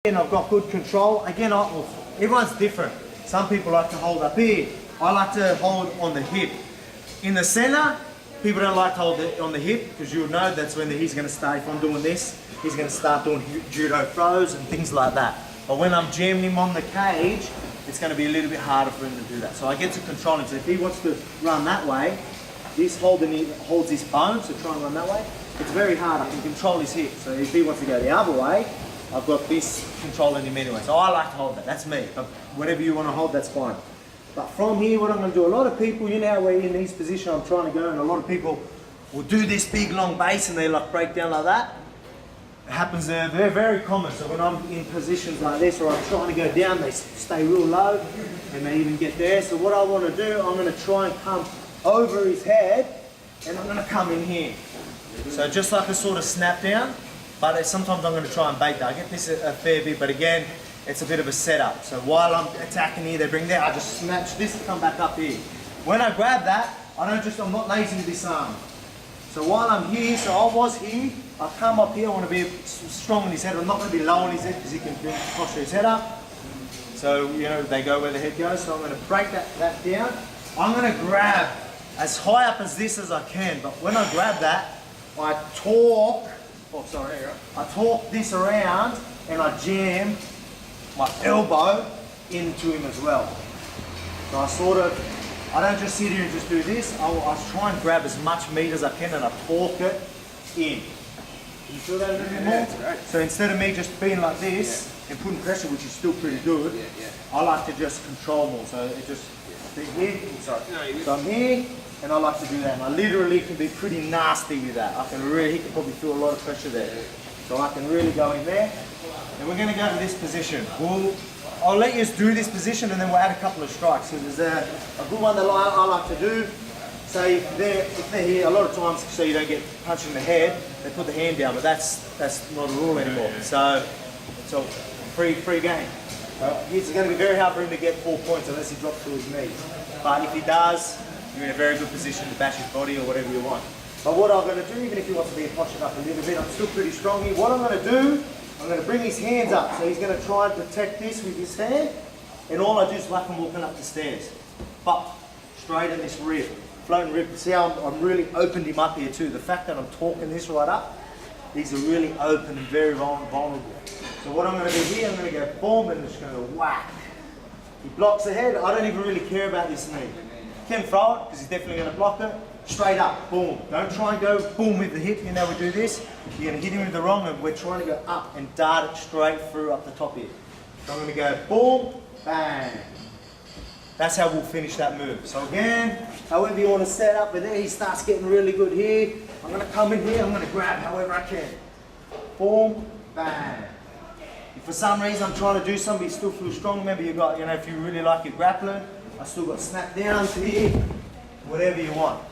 And I've got good control. Again, everyone's different. Some people like to hold up here. I like to hold on the hip. In the center, people don't like to hold it on the hip because you'll know that's when he's going to start. If I'm doing this, he's going to start doing judo throws and things like that. But when I'm jamming him on the cage, it's going to be a little bit harder for him to do that. So I get to control him. So if he wants to run that way, holds his bone, so try and run that way. It's very hard. I can control his hip. So if he wants to go the other way, I've got this controlling him anyway. So I like to hold that. That's me. But whatever you want to hold, that's fine. But from here, what I'm going to do, a lot of people, you know how we're in this position I'm trying to go, and a lot of people will do this big long base and they like break down like that. It happens there. They're very common. So when I'm in positions like this or I'm trying to go down, they stay real low and they even get there. So what I want to do, I'm going to try and come over his head and I'm going to come in here. So just like a sort of snap down, but sometimes I'm going to try and bait that. I get this a fair bit, but again, it's a bit of a setup. So while I'm attacking here, they bring there, I just snatch this and come back up here. When I grab that, I'm not lazy with this arm. So while I'm here, so I was here, I come up here, I want to be strong in his head. I'm not going to be low on his head because he can posture his head up. So, you know, they go where the head goes. So I'm going to break that down. I'm going to grab as high up as this as I can. But when I grab that, I torque this around and I jam my elbow into him as well. So I don't just sit here and just do this. I try and grab as much meat as I can and I torque it in. Can you feel that a little bit more? Yeah, right. So instead of me just being like this and putting pressure, which is still pretty good, I like to just control more. So it just, here, so I'm here and I like to do that. And I literally can be pretty nasty with that. He can probably feel a lot of pressure there. So I can really go in there. And we're going to go to this position. I'll let you do this position and then we'll add a couple of strikes. So there's a good one that I like to do. Say if they're here, a lot of times so you don't get punched in the head, they put the hand down, but that's not a rule anymore. So it's a free game. It's going to be very hard for him to get 4 points unless he drops to his knees. But if he does, you're in a very good position to bash his body or whatever you want. But what I'm going to do, even if he wants to be postured up a little bit, I'm still pretty strong here. What I'm going to do, I'm going to bring his hands up. So he's going to try and protect this with his hand. And all I do is whack him walking up the stairs. But straight in this rib, floating rib. See how I'm really opened him up here too. The fact that I'm talking this right up, these are really open and very vulnerable. So what I'm going to do here, I'm going to go boom and just going to whack. He blocks the head. I don't even really care about this knee. Can throw it because he's definitely going to block it. Straight up, boom. Don't try and go boom with the hip. You know we do this. You're going to hit him with the wrong and we're trying to go up and dart it straight through up the top here. So I'm going to go boom, bang. That's how we'll finish that move. So again, however you want to set up, but then he starts getting really good here. I'm going to come in here, I'm going to grab however I can. Boom, bang. If for some reason I'm trying to do something, you still feel strong, remember you got, if you really like your grappling, I still got snap down to here, whatever you want.